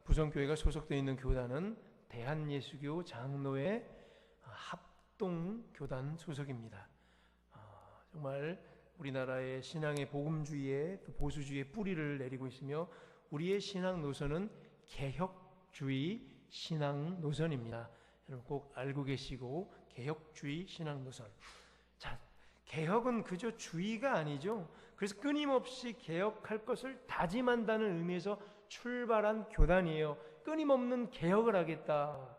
부성교회가 소속되어 있는 교단은 대한예수교 장로회 합동교단 소속입니다. 정말 우리나라의 신앙의 복음주의에 또 보수주의의 뿌리를 내리고 있으며 우리의 신앙 노선은 개혁주의 신앙 노선입니다. 여러분 꼭 알고 계시고, 개혁주의 신앙 노선. 자, 개혁은 그저 주의가 아니죠. 그래서 끊임없이 개혁할 것을 다짐한다는 의미에서 출발한 교단이에요. 끊임없는 개혁을 하겠다.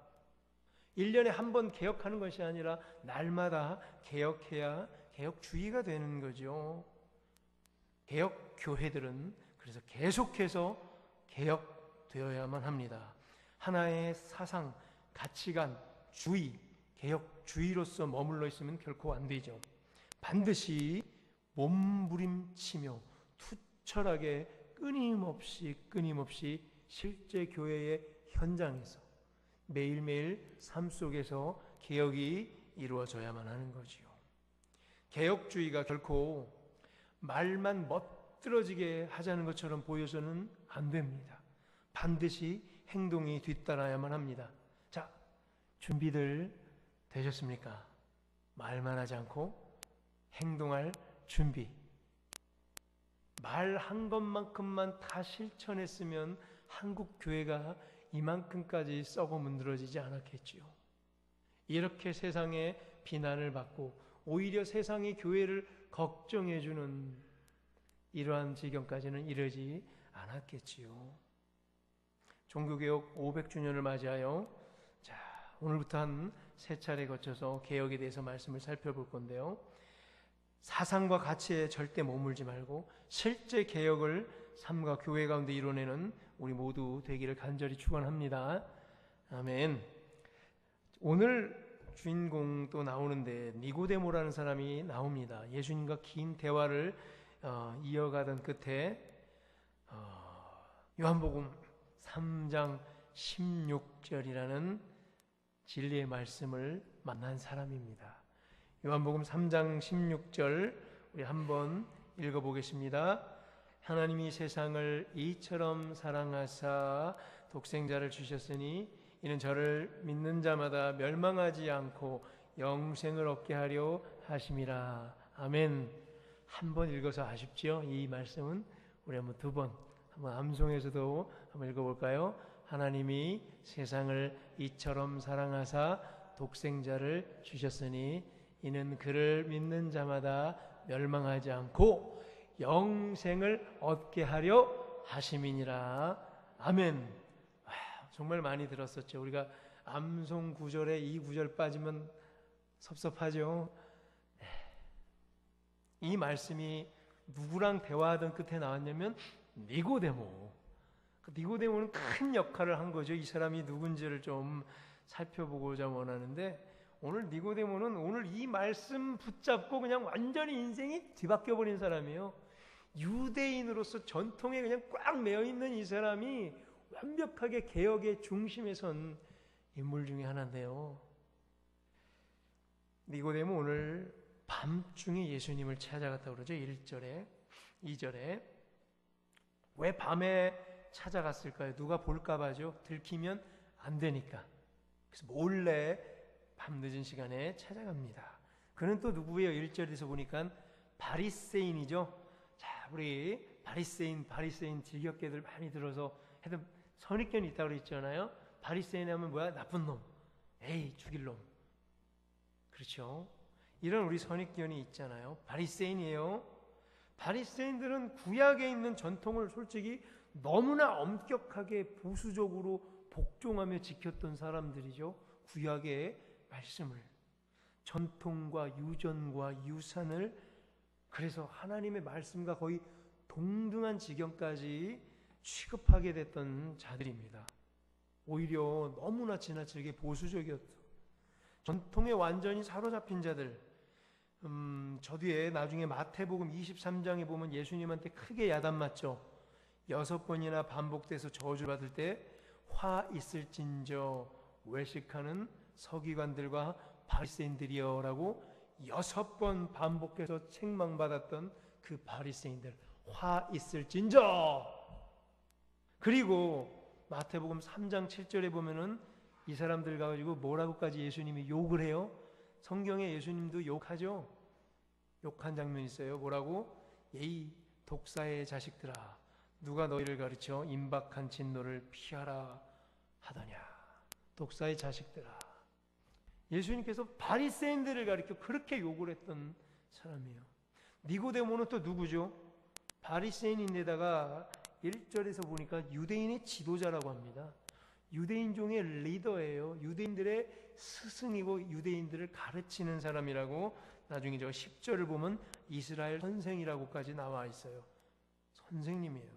1년에 한 번 개혁하는 것이 아니라 날마다 개혁해야 개혁주의가 되는 거죠. 개혁교회들은 그래서 계속해서 개혁되어야만 합니다. 하나의 사상, 가치관, 주의, 개혁주의로서 머물러 있으면 결코 안 되죠. 반드시 몸부림치며 투철하게 끊임없이 실제 교회의 현장에서 매일매일 삶 속에서 개혁이 이루어져야만 하는 거지요. 개혁주의가 결코 말만 멋들어지게 하자는 것처럼 보여서는 안 됩니다. 반드시 행동이 뒤따라야만 합니다. 자, 준비들 되셨습니까? 말만 하지 않고 행동할 준비. 말한 것만큼만 다 실천했으면 한국 교회가 이만큼까지 썩어 문드러지지 않았겠지요. 이렇게 세상의 비난을 받고 오히려 세상이 교회를 걱정해주는 이러한 지경까지는 이르지 않았겠지요. 종교개혁 500주년을 맞이하여 오늘부터 한 세 차례 거쳐서 개혁에 대해서 말씀을 살펴볼 건데요. 사상과 가치에 절대 머물지 말고 실제 개혁을 삶과 교회 가운데 이뤄내는 우리 모두 되기를 간절히 축원합니다. 아멘. 오늘 주인공도 나오는데 니고데모라는 사람이 나옵니다. 예수님과 긴 대화를 이어가던 끝에 요한복음 3장 16절이라는 진리의 말씀을 만난 사람입니다. 요한복음 3장 16절 우리 한번 읽어보겠습니다. 하나님이 세상을 이처럼 사랑하사 독생자를 주셨으니 이는 저를 믿는 자마다 멸망하지 않고 영생을 얻게 하려 하심이라. 아멘. 한 번 읽어서 아쉽죠? 이 말씀은 우리 한번 두 번, 한번 암송에서도 한번 읽어볼까요? 하나님이 세상을 이처럼 사랑하사 독생자를 주셨으니 이는 그를 믿는 자마다 멸망하지 않고 영생을 얻게 하려 하심이니라. 아멘. 정말 많이 들었었죠. 우리가 암송 9절에 이 9절 빠지면 섭섭하죠. 이 말씀이 누구랑 대화하던 끝에 나왔냐면 니고데모. 니고데모는 큰 역할을 한 거죠. 이 사람이 누군지를 좀 살펴보고자 원하는데, 오늘 니고데모는 오늘 이 말씀 붙잡고 그냥 완전히 인생이 뒤바뀌어 버린 사람이에요. 유대인으로서 전통에 그냥 꽉 매여 있는 이 사람이 완벽하게 개혁의 중심에 선 인물 중에 하나인데요. 니고데모 오늘 밤중에 예수님을 찾아갔다고 그러죠. 1절에 2절에. 왜 밤에 찾아갔을까요? 누가 볼까 봐죠. 들키면 안 되니까. 그래서 몰래 밤늦은 시간에 찾아갑니다. 그는 또 누구예요? 1절에서 보니까 바리새인이죠. 자, 우리 바리새인 직역계들 많이 들어서 해도 선입견이 있다고 그랬잖아요. 바리새인 하면 뭐야? 나쁜 놈. 에이, 죽일 놈. 그렇죠? 이런 우리 선입견이 있잖아요. 바리새인이에요. 바리새인들은 구약에 있는 전통을 솔직히 너무나 엄격하게 보수적으로 복종하며 지켰던 사람들이죠. 구약의 말씀을, 전통과 유전과 유산을, 그래서 하나님의 말씀과 거의 동등한 지경까지 취급하게 됐던 자들입니다. 오히려 너무나 지나치게 보수적이었죠. 전통에 완전히 사로잡힌 자들. 저 뒤에 나중에 마태복음 23장에 보면 예수님한테 크게 야단맞죠. 6번이나 반복돼서 저주를 받을 때 화 있을진저 외식하는 서기관들과 바리새인들이여 라고 6번 반복해서 책망받았던 그 바리새인들, 화 있을진저. 그리고 마태복음 3장 7절에 보면은 이 사람들 가지고 뭐라고까지 예수님이 욕을 해요? 성경에 예수님도 욕하죠. 욕한 장면이 있어요. 뭐라고? 예이 독사의 자식들아, 누가 너희를 가르쳐 임박한 진노를 피하라 하더냐. 독사의 자식들아. 예수님께서 바리새인들을 가리켜 그렇게 욕을 했던 사람이에요. 니고데모는 또 누구죠? 바리새인인데다가 1절에서 보니까 유대인의 지도자라고 합니다. 유대인종의 리더예요. 유대인들의 스승이고 유대인들을 가르치는 사람이라고. 나중에 저 10절을 보면 이스라엘 선생이라고까지 나와 있어요. 선생님이에요.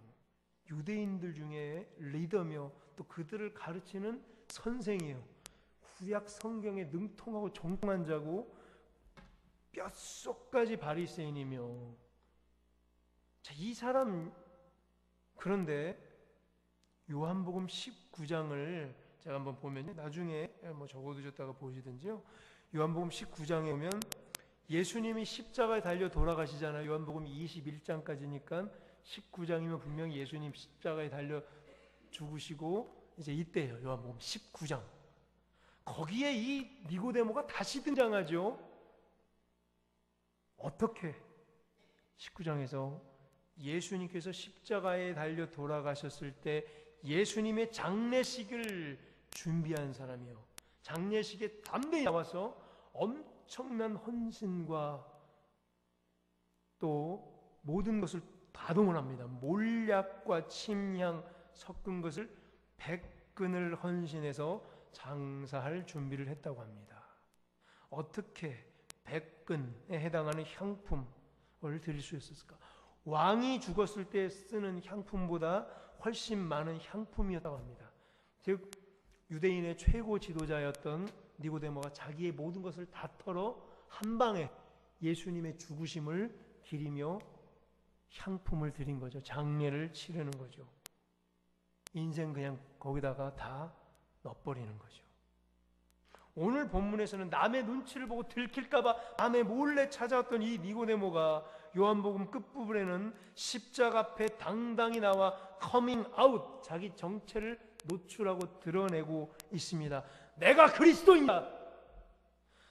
유대인들 중에 리더며 또 그들을 가르치는 선생이에요. 구약 성경에 능통하고 정통한 자고 뼛속까지 바리새인이며. 자, 이 사람, 그런데 요한복음 19장을 제가 한번 보면요, 나중에 뭐 적어두셨다가 보시든지요. 요한복음 19장에 오면 예수님이 십자가에 달려 돌아가시잖아요. 요한복음 21장까지니까 19장이면 분명히 예수님 십자가에 달려 죽으시고 이제 이때예요. 요한복음 19장. 거기에 이 니고데모가 다시 등장하죠. 어떻게? 19장에서 예수님께서 십자가에 달려 돌아가셨을 때 예수님의 장례식을 준비한 사람이요, 장례식에 담대히 나와서 엄청난 헌신과 또 모든 것을 다 동원합니다. 몰약과 침향 섞은 것을 100근을 헌신해서 장사할 준비를 했다고 합니다. 어떻게 100근에 해당하는 향품을 드릴 수 있었을까? 왕이 죽었을 때 쓰는 향품보다 훨씬 많은 향품이었다고 합니다. 즉 유대인의 최고 지도자였던 니고데모가 자기의 모든 것을 다 털어 한 방에 예수님의 죽으심을 기리며 향품을 드린 거죠. 장례를 치르는 거죠. 인생 그냥 거기다가 다 넣어버리는 거죠. 오늘 본문에서는 남의 눈치를 보고 들킬까봐 남의 몰래 찾아왔던 이 니고데모가 요한복음 끝부분에는 십자가 앞에 당당히 나와 커밍 아웃, 자기 정체를 노출하고 드러내고 있습니다. 내가 그리스도인이다.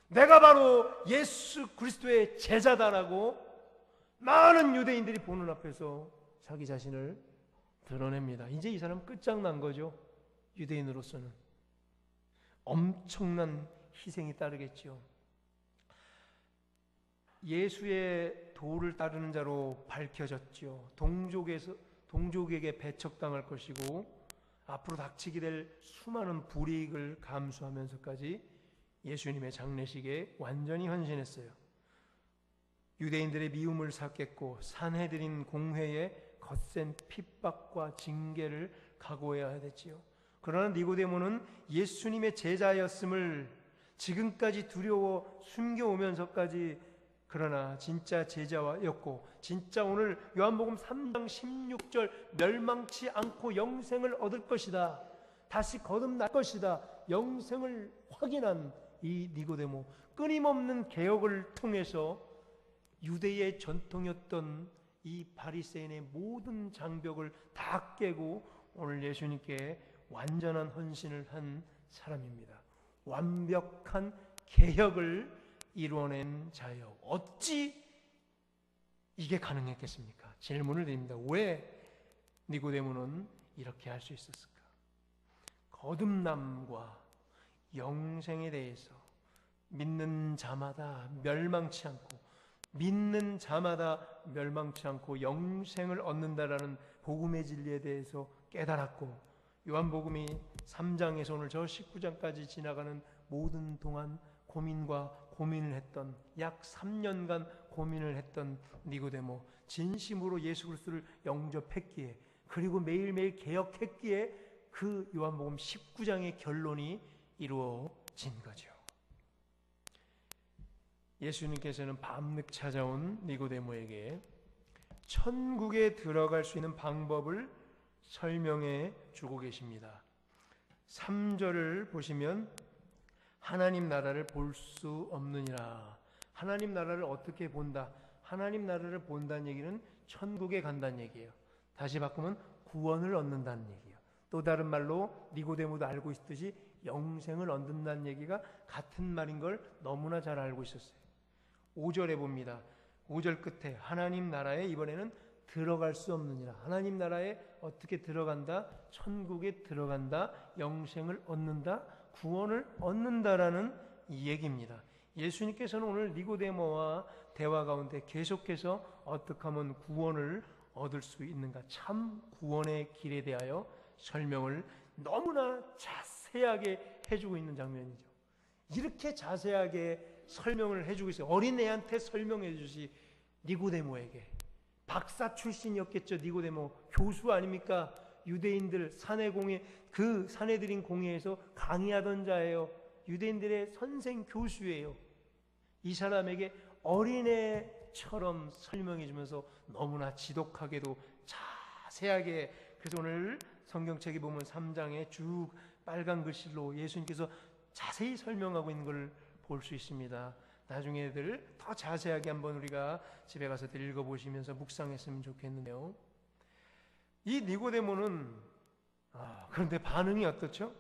내가 바로 예수 그리스도의 제자다라고 많은 유대인들이 보는 앞에서 자기 자신을 드러냅니다. 이제 이 사람 끝장난 거죠. 유대인으로서는 엄청난 희생이 따르겠죠. 예수의 도를 따르는 자로 밝혀졌죠. 동족에게 배척당할 것이고 앞으로 닥치게 될 수많은 불이익을 감수하면서까지 예수님의 장례식에 완전히 헌신했어요. 유대인들의 미움을 샀겠고 산헤드린 공회의 거센 핍박과 징계를 각오해야 됐지요. 그러나 니고데모는 예수님의 제자였음을 지금까지 두려워 숨겨오면서까지 그러나 진짜 제자였고 진짜 오늘 요한복음 3장 16절 멸망치 않고 영생을 얻을 것이다, 다시 거듭날 것이다, 영생을 확인한 이 니고데모, 끊임없는 개혁을 통해서 유대의 전통이었던 이 바리새인의 모든 장벽을 다 깨고 오늘 예수님께 완전한 헌신을 한 사람입니다. 완벽한 개혁을 이루어낸 자여, 어찌 이게 가능했겠습니까? 질문을 드립니다. 왜 니고데모는 이렇게 할 수 있었을까? 거듭남과 영생에 대해서 믿는 자마다 멸망치 않고 믿는 자마다 멸망치 않고 영생을 얻는다라는 복음의 진리에 대해서 깨달았고, 요한복음이 3장에서 오늘 저 19장까지 지나가는 모든 동안 고민을 했던, 약 3년간 고민을 했던 니고데모, 진심으로 예수 그리스도를 영접했기에 그리고 매일매일 개혁했기에 그 요한복음 19장의 결론이 이루어진 거죠. 예수님께서는 밤늦 찾아온 니고데모에게 천국에 들어갈 수 있는 방법을 설명해 주고 계십니다. 3절을 보시면 하나님 나라를 볼 수 없느니라. 하나님 나라를 어떻게 본다? 하나님 나라를 본다는 얘기는 천국에 간다는 얘기예요. 다시 바꾸면 구원을 얻는다는 얘기예요. 또 다른 말로 니고데모도 알고 있듯이 영생을 얻는다는 얘기가 같은 말인 걸 너무나 잘 알고 있었어요. 5절에 봅니다. 5절 끝에 하나님 나라에 이번에는 들어갈 수 없느니라. 하나님 나라에 어떻게 들어간다? 천국에 들어간다. 영생을 얻는다. 구원을 얻는다라는 이 얘기입니다. 예수님께서는 오늘 니고데모와 대화 가운데 계속해서 어떻게 하면 구원을 얻을 수 있는가, 참 구원의 길에 대하여 설명을 너무나 자세하게 해주고 있는 장면이죠. 이렇게 자세하게 설명을 해주고 있어요. 어린애한테 설명해 주시 니고데모에게. 박사 출신이었겠죠. 니고데모 교수 아닙니까? 유대인들 사내공회, 그 사내들인 공회에서 강의하던 자예요. 유대인들의 선생 교수예요. 이 사람에게 어린애처럼 설명해 주면서 너무나 지독하게도 자세하게, 그래서 오늘 성경책에 보면 3장에 쭉 빨간 글씨로 예수님께서 자세히 설명하고 있는 걸 볼 수 있습니다. 나중에 더 자세하게 한번 우리가 집에 가서 읽어보시면서 묵상했으면 좋겠는데요. 이 니고데모는 그런데 반응이 어떻죠?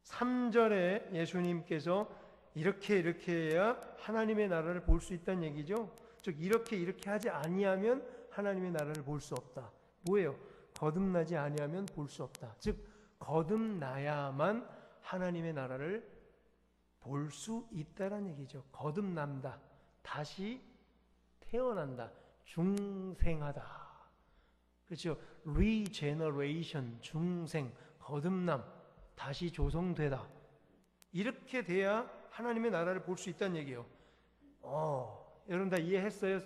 3절에 예수님께서 이렇게 해야 하나님의 나라를 볼 수 있다는 얘기죠. 즉 이렇게 하지 아니하면 하나님의 나라를 볼 수 없다. 뭐예요? 거듭나지 아니하면 볼 수 없다. 즉 거듭나야만 하나님의 나라를 볼 수 있다는 얘기죠. 거듭난다. 다시 태어난다. 중생하다. 그렇죠. regeneration, 중생, 거듭남, 다시 조성되다. 이렇게 돼야 하나님의 나라를 볼 수 있다는 얘기예요. 여러분 다 이해했어요?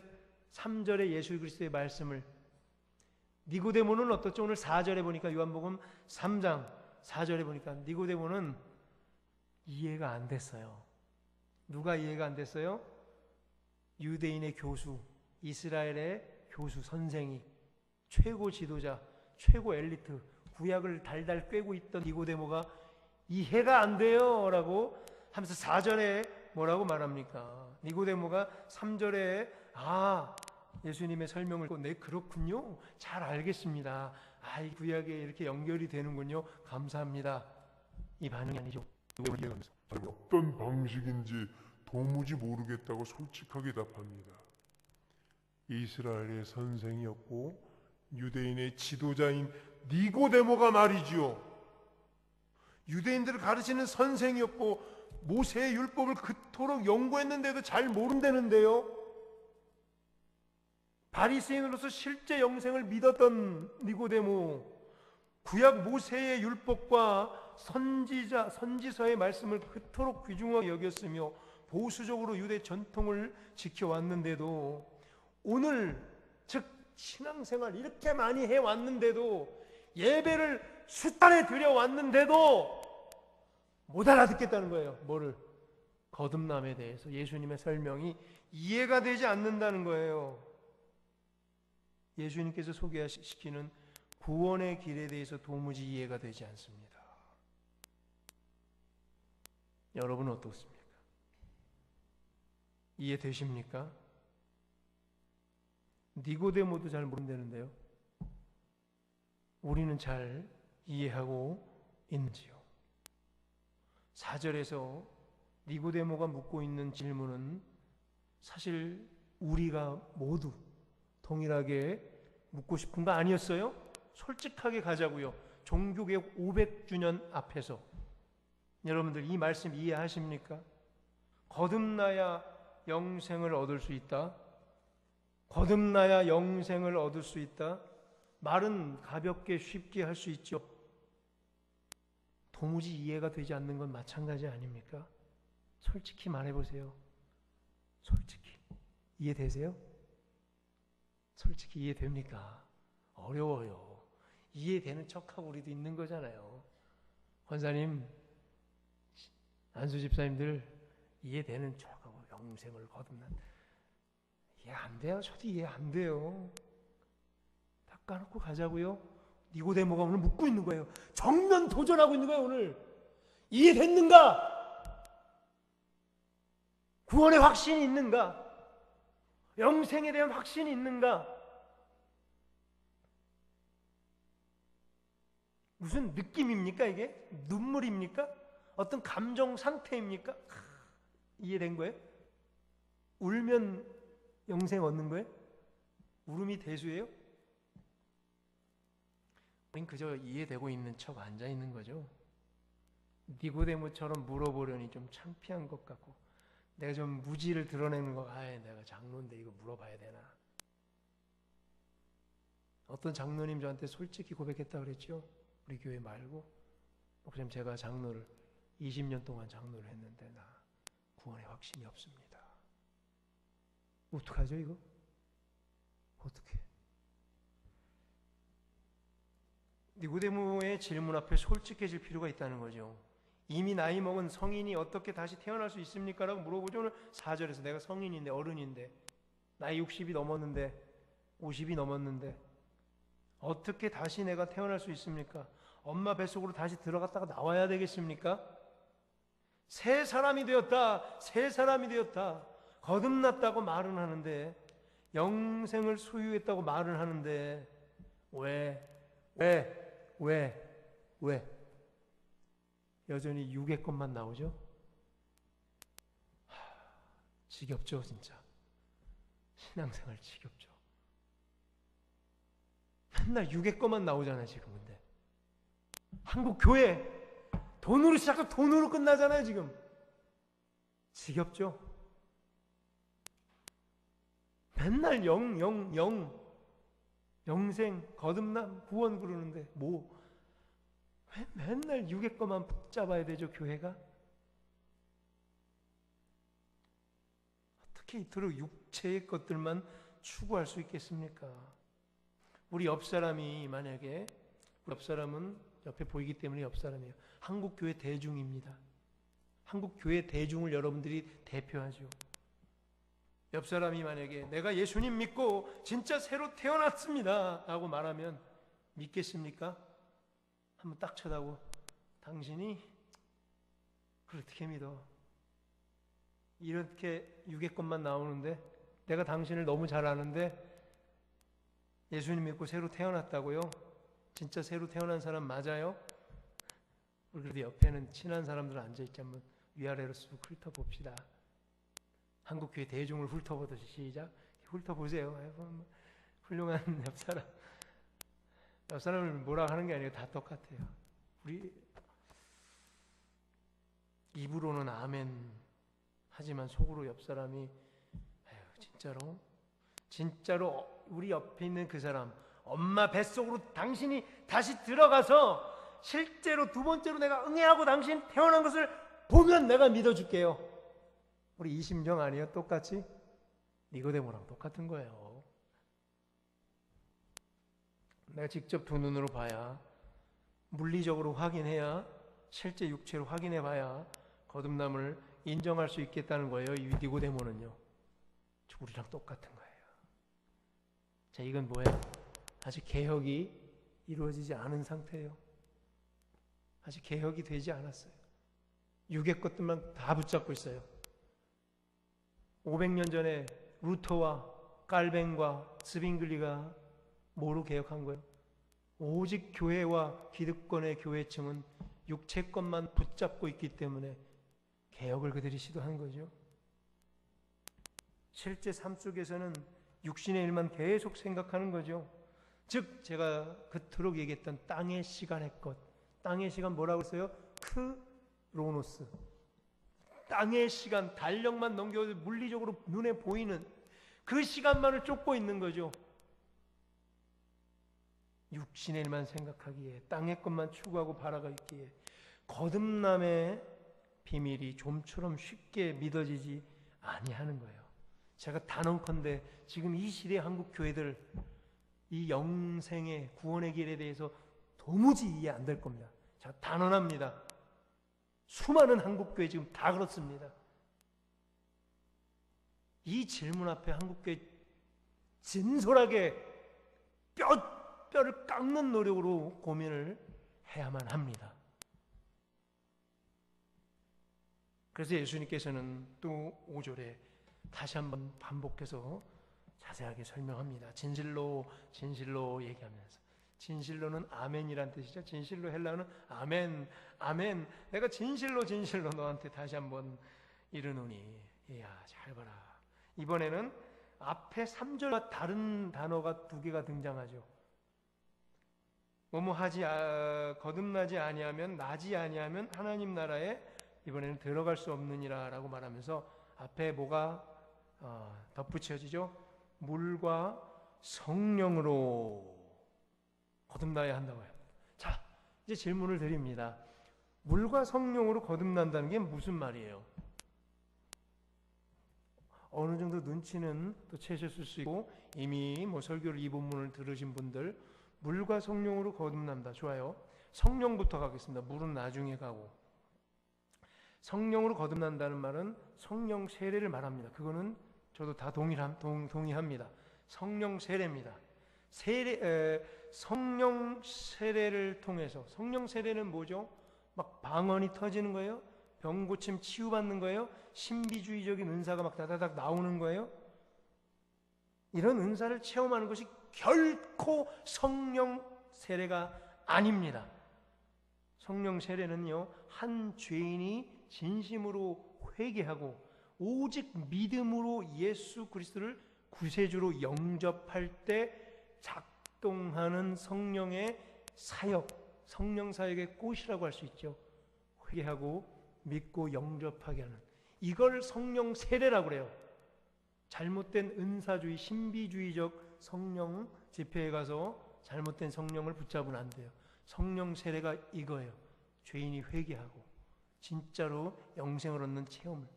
3절의 예수 그리스도의 말씀을. 니고데모는 어떻죠? 오늘 4절에 보니까 요한복음 3장 4절에 보니까 니고데모는 이해가 안 됐어요. 누가 이해가 안 됐어요? 유대인의 교수, 이스라엘의 교수 선생이, 최고 지도자, 최고 엘리트, 구약을 달달 꿰고 있던 니고데모가 이해가 안 돼요 라고 하면서 4절에 뭐라고 말합니까? 니고데모가 3절에 예수님의 설명을 듣고 네 그렇군요, 잘 알겠습니다, 이 구약에 이렇게 연결이 되는군요, 감사합니다, 이 반응이 아니죠. 어떤 방식인지 도무지 모르겠다고 솔직하게 답합니다. 이스라엘의 선생이었고 유대인의 지도자인 니고데모가 말이지요, 유대인들을 가르치는 선생이었고 모세의 율법을 그토록 연구했는데도 잘 모른다는데요. 바리새인으로서 실제 영생을 믿었던 니고데모, 구약 모세의 율법과 선지서의 말씀을 그토록 귀중하게 여겼으며 보수적으로 유대 전통을 지켜왔는데도, 오늘 즉 신앙생활 이렇게 많이 해왔는데도, 예배를 숫단에 드려왔는데도 못 알아듣겠다는 거예요. 뭐를? 거듭남에 대해서 예수님의 설명이 이해가 되지 않는다는 거예요. 예수님께서 소개시키는 구원의 길에 대해서 도무지 이해가 되지 않습니다. 여러분은 어떻습니까? 이해되십니까? 니고데모도 잘 모른다는데요. 우리는 잘 이해하고 있는지요? 4절에서 니고데모가 묻고 있는 질문은 사실 우리가 모두 동일하게 묻고 싶은 거 아니었어요? 솔직하게 가자고요. 종교개혁 500주년 앞에서 여러분들 이 말씀 이해하십니까? 거듭나야 영생을 얻을 수 있다. 거듭나야 영생을 얻을 수 있다. 말은 가볍게 쉽게 할 수 있죠. 도무지 이해가 되지 않는 건 마찬가지 아닙니까? 솔직히 말해보세요. 솔직히 이해되세요? 솔직히 이해됩니까? 어려워요. 이해되는 척하고 우리도 있는 거잖아요. 권사님, 안수 집사님들 이해되는 척하고 영생을 거듭난, 이해 안 돼요. 저도 이해 안 돼요. 닦아놓고 가자고요. 니고데모가 오늘 묻고 있는 거예요. 정면 도전하고 있는 거예요. 오늘 이해됐는가? 구원의 확신이 있는가? 영생에 대한 확신이 있는가? 무슨 느낌입니까 이게? 눈물입니까? 어떤 감정 상태입니까? 이해된 거예요? 울면 영생 얻는 거예요? 울음이 대수예요? 우린 그저 이해되고 있는 척 앉아 있는 거죠. 니고데모처럼 물어보려니 좀 창피한 것 같고, 내가 좀 무지를 드러내는 거, 내가 장로인데 이거 물어봐야 되나? 어떤 장로님 저한테 솔직히 고백했다 그랬죠? 우리 교회 말고, 목사님 제가 장로를 20년 동안 장로를 했는데 나 구원의 확신이 없습니다. 어떡하죠 이거? 어떻게? 니고데모의 질문 앞에 솔직해질 필요가 있다는 거죠. 이미 나이 먹은 성인이 어떻게 다시 태어날 수 있습니까? 라고 물어보죠. 오늘 4절에서 내가 성인인데 어른인데 나이 60이 넘었는데 50이 넘었는데 어떻게 다시 내가 태어날 수 있습니까? 엄마 뱃속으로 다시 들어갔다가 나와야 되겠습니까? 새 사람이 되었다. 새 사람이 되었다. 거듭났다고 말은 하는데 영생을 소유했다고 말은 하는데 왜 여전히 육의 것만 나오죠? 지겹죠 진짜. 신앙생활 지겹죠. 맨날 육의 것만 나오잖아요 지금. 근데 한국 교회 돈으로 시작해서 돈으로 끝나잖아요 지금. 지겹죠? 맨날 영생, 거듭남, 구원 그러는데 왜 맨날 육의 것만 붙잡아야 되죠 교회가? 어떻게 이토록 육체의 것들만 추구할 수 있겠습니까? 우리 옆사람이 만약에 옆사람은 옆에 보이기 때문에 옆사람이에요. 한국교회 대중입니다. 한국교회 대중을 여러분들이 대표하죠. 옆사람이 만약에 내가 예수님 믿고 진짜 새로 태어났습니다 라고 말하면 믿겠습니까? 한번 딱 쳐다보고 당신이 그걸 어떻게 믿어? 이렇게 육의 것만 나오는데 내가 당신을 너무 잘 아는데 예수님 믿고 새로 태어났다고요? 진짜 새로 태어난 사람 맞아요? 우리 그래도 옆에는 친한 사람들 앉아있지 한번 위아래로 쑥 훑어봅시다. 한국교회 대중을 훑어보듯이 시작. 훑어보세요. 아이고, 훌륭한 옆사람을 뭐라 하는 게 아니고 다 똑같아요. 우리 입으로는 아멘 하지만 속으로 옆사람이 진짜로 우리 옆에 있는 그 사람 엄마 뱃속으로 당신이 다시 들어가서 실제로 두 번째로 내가 응애하고 당신 태어난 것을 보면 내가 믿어줄게요. 우리 이 심정 아니에요? 똑같이? 니고데모랑 똑같은 거예요. 내가 직접 두 눈으로 봐야, 물리적으로 확인해야, 실제 육체로 확인해 봐야 거듭남을 인정할 수 있겠다는 거예요. 이 니고데모는요. 우리랑 똑같은 거예요. 자, 이건 뭐예요? 아직 개혁이 이루어지지 않은 상태예요. 아직 개혁이 되지 않았어요. 육의 것들만 다 붙잡고 있어요. 500년 전에 루터와 깔뱅과 스빙글리가 뭐로 개혁한 거예요? 오직 교회와 기득권의 교회층은 육체 것만 붙잡고 있기 때문에 개혁을 그들이 시도한 거죠. 실제 삶 속에서는 육신의 일만 계속 생각하는 거죠. 즉 제가 그토록 얘기했던 땅의 시간의 것. 땅의 시간 뭐라고 했어요? 크로노스. 땅의 시간, 달력만 넘겨도 물리적으로 눈에 보이는 그 시간만을 쫓고 있는 거죠. 육신의 일만 생각하기에, 땅의 것만 추구하고 바라기에 거듭남의 비밀이 좀처럼 쉽게 믿어지지 아니하는 거예요. 제가 단언컨대 지금 이 시대 한국 교회들 이 영생의 구원의 길에 대해서 도무지 이해 안 될 겁니다. 제가 단언합니다. 수많은 한국교회 지금 다 그렇습니다. 이 질문 앞에 한국교회 진솔하게 뼈를 깎는 노력으로 고민을 해야만 합니다. 그래서 예수님께서는 또 5절에 다시 한번 반복해서 자세하게 설명합니다. 진실로 진실로 얘기하면서 진실로는 아멘이란 뜻이죠. 진실로 헬라어는 아멘, 아멘. 내가 진실로 너한테 다시 한번 이르노니. 이야, 잘 봐라. 이번에는 앞에 3절과 다른 단어가 두 개가 등장하죠. 거듭나지 아니하면, 나지 아니하면 하나님 나라에 이번에는 들어갈 수 없느니라 라고 말하면서 앞에 뭐가 덧붙여지죠? 물과 성령으로 거듭나야 한다고 해요. 자, 이제 질문을 드립니다. 물과 성령으로 거듭난다는 게 무슨 말이에요? 어느 정도 눈치는 또 채셨을 수 있고, 이미 설교를 이 본문을 들으신 분들, 물과 성령으로 거듭난다. 좋아요. 성령부터 가겠습니다. 물은 나중에 가고. 성령으로 거듭난다는 말은 성령 세례를 말합니다. 그거는 저도 다 동의합니다. 성령 세례입니다. 성령 세례를 통해서, 성령 세례는 뭐죠? 막 방언이 터지는 거예요? 병고침 치유받는 거예요? 신비주의적인 은사가 막 다다닥 나오는 거예요? 이런 은사를 체험하는 것이 결코 성령 세례가 아닙니다. 성령 세례는요, 한 죄인이 진심으로 회개하고 오직 믿음으로 예수 그리스도를 구세주로 영접할 때 작동하는 성령의 사역, 성령 사역의 꽃이라고 할 수 있죠. 회개하고 믿고 영접하게 하는, 이걸 성령 세례라고 그래요. 잘못된 은사주의, 신비주의적 성령 집회에 가서 잘못된 성령을 붙잡으면 안 돼요. 성령 세례가 이거예요. 죄인이 회개하고 진짜로 영생을 얻는 체험을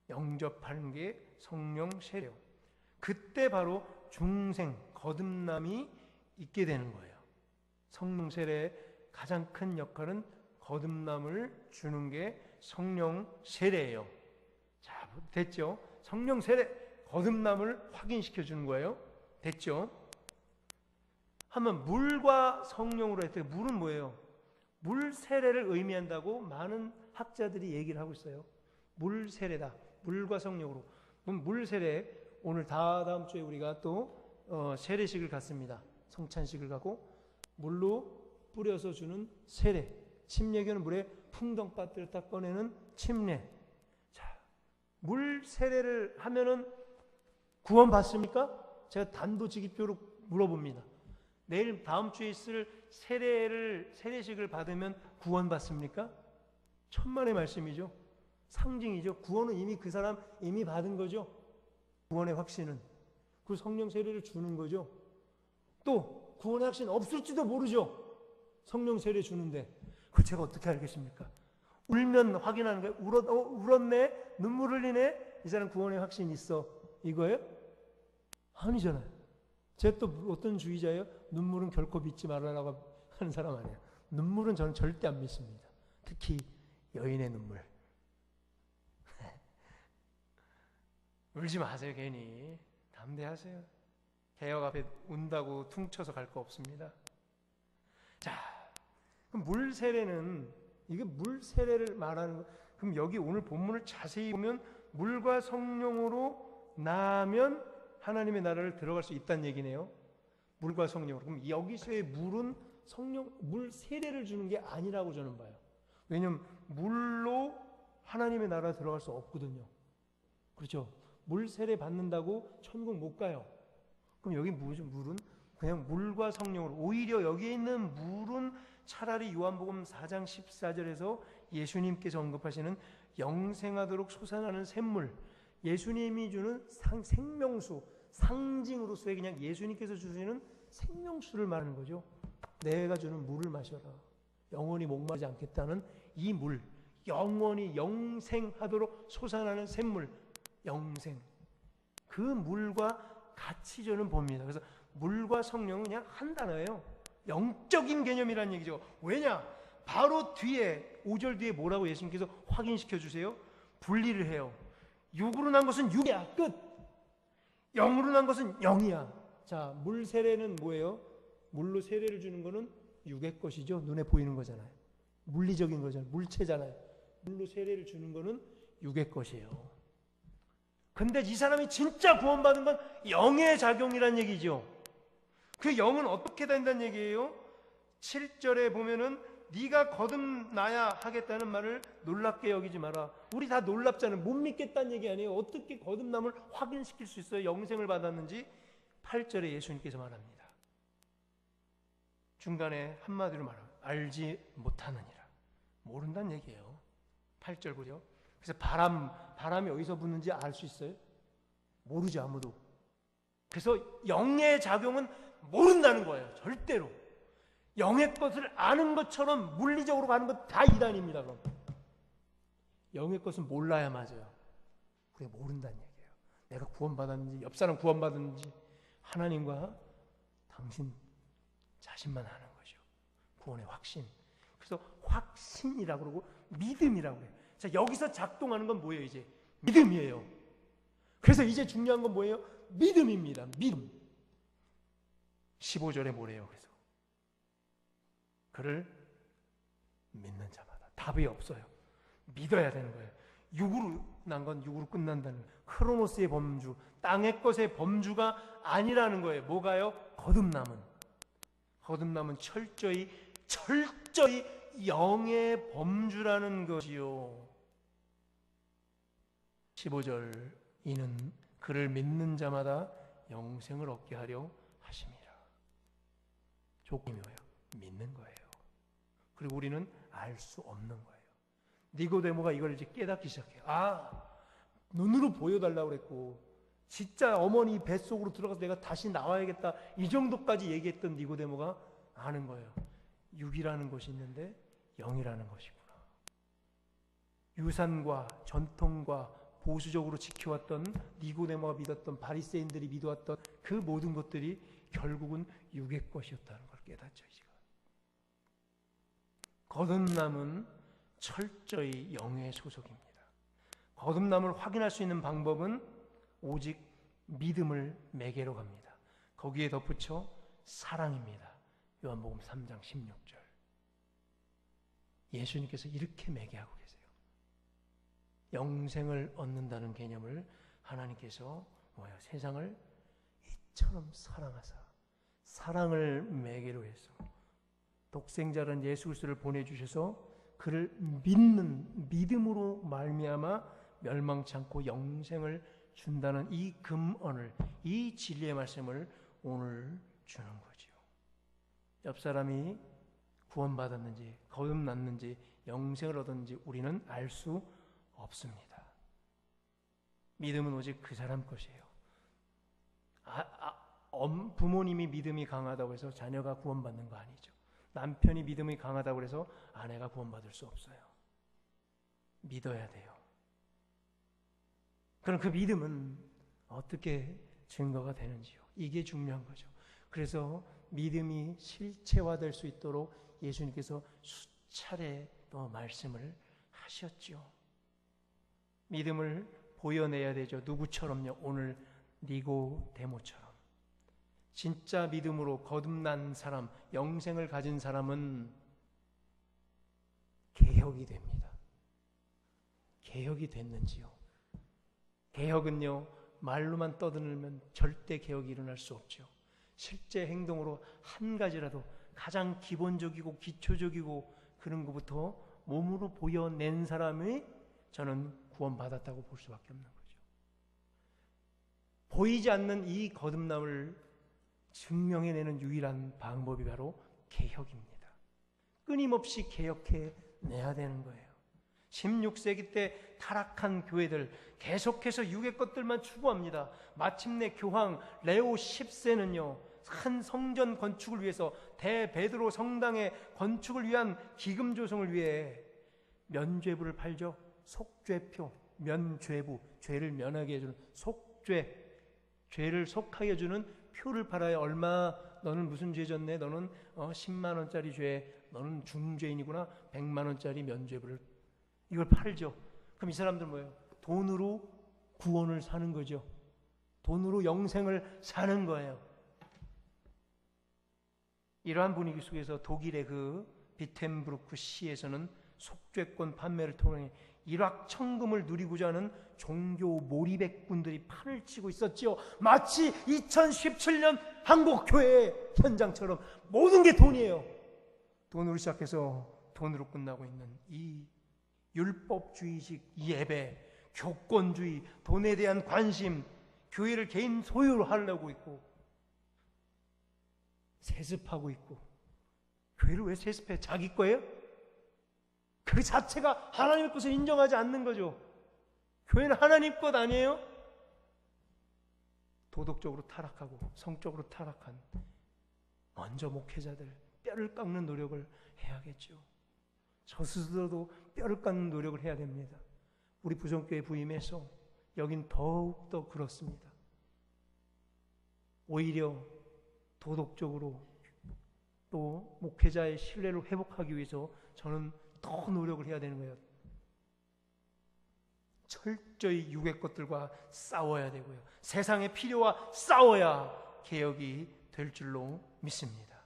영접하는 게 성령 세례요. 그때 바로 중생, 거듭남이 있게 되는 거예요. 성령 세례의 가장 큰 역할은 거듭남을 주는 게 성령 세례예요. 자, 됐죠? 성령 세례, 거듭남을 확인시켜 주는 거예요. 됐죠? 한번 물과 성령으로 했더니, 물은 뭐예요? 물 세례를 의미한다고 많은 학자들이 얘기를 하고 있어요. 물 세례다. 물과 성령으로. 물 세례, 오늘 다다음 주에 우리가 또 세례식을 갖습니다. 성찬식을 갖고 물로 뿌려서 주는 세례. 침례교는 물에 풍덩 빠뜨려 꺼내는 침례. 자, 물 세례를 하면은 구원 받습니까? 제가 단도직입적으로 물어봅니다. 내일 다음 주에 있을 세례식을 받으면 구원 받습니까? 천만의 말씀이죠. 상징이죠. 구원은 이미 그 사람 이미 받은 거죠. 구원의 확신은 그 성령 세례를 주는 거죠. 또 구원의 확신 없을지도 모르죠. 성령 세례 주는데 그걸 제가 어떻게 알겠습니까? 울면 확인하는 거예요. 울었네, 눈물 흘리네, 이 사람 구원의 확신 있어, 이거예요? 아니잖아요. 제가 또 어떤 주의자예요? 눈물은 결코 믿지 말아라고 하는 사람 아니에요. 눈물은 저는 절대 안 믿습니다. 특히 여인의 눈물. 울지 마세요. 괜히 담대하세요. 개혁 앞에 운다고 퉁쳐서 갈 거 없습니다. 자, 그럼 물 세례는, 이게 물 세례를 말하는 거. 그럼 여기 오늘 본문을 자세히 보면 물과 성령으로 나면 하나님의 나라를 들어갈 수 있다는 얘기네요. 물과 성령으로. 그럼 여기서의 물은 물 세례를 주는 게 아니라고 저는 봐요. 왜냐하면 물로 하나님의 나라 들어갈 수 없거든요. 그렇죠? 물 세례 받는다고 천국 못 가요. 그럼 여기 물은 그냥 물과 성령으로, 오히려 여기에 있는 물은 차라리 요한복음 4장 14절에서 예수님께서 언급하시는 영생하도록 솟아나는 샘물, 예수님이 주는 생명수, 상징으로서의 그냥 예수님께서 주시는 생명수를 말하는 거죠. 내가 주는 물을 마셔라. 영원히 목마르지 않겠다는 이 물, 영원히 영생하도록 솟아나는 샘물, 영생. 그 물과 같이 저는 봅니다. 그래서 물과 성령은 그냥 한 단어예요. 영적인 개념이라는 얘기죠. 왜냐? 바로 뒤에 5절 뒤에 뭐라고 예수님께서 확인시켜 주세요? 분리를 해요. 육으로 난 것은 육이야. 끝. 영으로 난 것은 영이야. 자, 물 세례는 뭐예요? 물로 세례를 주는 거는 육의 것이죠. 눈에 보이는 거잖아요. 물리적인 거잖아요. 물체잖아요. 물로 세례를 주는 거는 육의 것이에요. 근데 이 사람이 진짜 구원받은 건 영의 작용이란 얘기죠. 그 영은 어떻게 된다는 얘기예요? 7절에 보면은 네가 거듭나야 하겠다는 말을 놀랍게 여기지 마라. 우리 다 놀랍잖아요. 못 믿겠다는 얘기 아니에요. 어떻게 거듭남을 확인시킬 수 있어요? 영생을 받았는지. 8절에 예수님께서 말합니다. 중간에 한마디로 말합니다. 알지 못하느니라. 모른다는 얘기예요. 8절 보죠. 그래서 바람이 어디서 부는지 알 수 있어요? 모르죠, 아무도. 그래서 영의 작용은 모른다는 거예요. 절대로. 영의 것을 아는 것처럼 물리적으로 가는 것 다 이단입니다. 그럼 영의 것은 몰라야 맞아요. 그게 모른다는 얘기예요. 내가 구원받았는지, 옆 사람 구원받았는지 하나님과 당신 자신만 아는 거죠. 구원의 확신. 그래서 확신이라고 그러고 믿음이라고 해요. 자, 여기서 작동하는 건 뭐예요? 이제 믿음이에요. 그래서 이제 중요한 건 뭐예요? 믿음입니다. 믿음. 15절에 뭐래요? 그래서 그를 믿는 자마다. 답이 없어요. 믿어야 되는 거예요. 육으로 난 건 육으로 끝난다는 거예요. 크로노스의 범주, 땅의 것의 범주가 아니라는 거예요. 뭐가요? 거듭남은 철저히 영의 범주라는 것이요. 15절 이는 그를 믿는 자마다 영생을 얻게 하려 하심이라. 조건이 뭐예요? 믿는 거예요. 그리고 우리는 알 수 없는 거예요. 니고데모가 이걸 이제 깨닫기 시작해요. 눈으로 보여달라고 그랬고 진짜 어머니 뱃속으로 들어가서 내가 다시 나와야겠다 이 정도까지 얘기했던 니고데모가 아는 거예요. 육이라는 것이 있는데 영이라는 것이구나. 유산과 전통과 보수적으로 지켜왔던 니고데모가 믿었던 바리새인들이 믿어왔던 그 모든 것들이 결국은 육의 것이었다는 걸 깨닫죠. 거듭남은 철저히 영의 소속입니다. 거듭남을 확인할 수 있는 방법은 오직 믿음을 매개로 갑니다. 거기에 덧붙여 사랑입니다. 요한복음 3장 16절. 예수님께서 이렇게 매개하고 계세요. 영생을 얻는다는 개념을 하나님께서 세상을 이처럼 사랑하사 사랑을 매개로 해서 독생자는 예수 그리스도를 보내주셔서 그를 믿는 믿음으로 말미암아 멸망치 않고 영생을 준다는 이 금언을, 이 진리의 말씀을 오늘 주는 거죠. 옆 사람이 구원받았는지 거듭났는지 영생을 얻었는지 우리는 알 수 없습니다. 믿음은 오직 그 사람 것이에요. 부모님이 믿음이 강하다고 해서 자녀가 구원받는 거 아니죠. 남편이 믿음이 강하다고 해서 아내가 구원받을 수 없어요. 믿어야 돼요. 그럼 그 믿음은 어떻게 증거가 되는지요? 이게 중요한 거죠. 그래서 믿음이 실체화될 수 있도록 예수님께서 수차례 또 말씀을 하셨죠. 믿음을 보여내야 되죠. 누구처럼요? 오늘 니고데모처럼. 진짜 믿음으로 거듭난 사람, 영생을 가진 사람은 개혁이 됩니다. 개혁이 됐는지요? 개혁은요, 말로만 떠드는 절대 개혁이 일어날 수 없죠. 실제 행동으로 한 가지라도 가장 기본적이고 기초적이고 그런 것부터 몸으로 보여낸 사람이 저는 구원받았다고 볼 수밖에 없는 거죠. 보이지 않는 이 거듭남을 증명해내는 유일한 방법이 바로 개혁입니다. 끊임없이 개혁해내야 되는 거예요. 16세기 때 타락한 교회들 계속해서 육의 것들만 추구합니다. 마침내 교황 레오 10세는요. 큰 성전 건축을 위해서 대베드로 성당의 건축을 위한 기금 조성을 위해 면죄부를 팔죠. 속죄표, 면죄부, 죄를 면하게 해주는 속죄, 죄를 속하게 해주는 표를 팔아야 얼마, 너는 무슨 죄 졌네, 너는 10만 원짜리 죄, 너는 중죄인이구나, 100만 원짜리 면죄부를 이걸 팔죠. 그럼 이 사람들 뭐예요? 돈으로 구원을 사는 거죠. 돈으로 영생을 사는 거예요. 이러한 분위기 속에서 독일의 그 비텐브루크 시에서는 속죄권 판매를 통해 일확천금을 누리고자 하는 종교 몰이백분들이 판을 치고 있었지요. 마치 2017년 한국교회 현장처럼 모든 게 돈이에요. 돈으로 시작해서 돈으로 끝나고 있는 이 율법주의식 예배, 교권주의, 돈에 대한 관심, 교회를 개인 소유로 하려고 있고 세습하고 있고. 교회를 왜 세습해? 자기 거예요? 그 자체가 하나님의 것을 인정하지 않는 거죠. 교회는 하나님 것 아니에요? 도덕적으로 타락하고 성적으로 타락한 먼저 목회자들 뼈를 깎는 노력을 해야겠죠. 저 스스로도 뼈를 깎는 노력을 해야 됩니다. 우리 부정교회 부임해서 여긴 더욱더 그렇습니다. 오히려 도덕적으로 또 목회자의 신뢰를 회복하기 위해서 저는 더 노력을 해야 되는 거예요. 철저히 육의 것들과 싸워야 되고요. 세상의 필요와 싸워야 개혁이 될 줄로 믿습니다.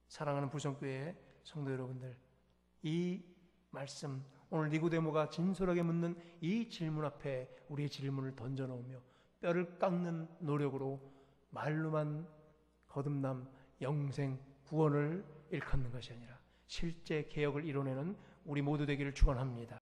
사랑하는 부정교회 성도 여러분들, 이 말씀, 오늘 니고데모가 진솔하게 묻는 이 질문 앞에 우리의 질문을 던져놓으며 뼈를 깎는 노력으로 말로만 거듭남, 영생, 구원을 일컫는 것이 아니라 실제 개혁을 이뤄내는 우리 모두 되기를 축원합니다.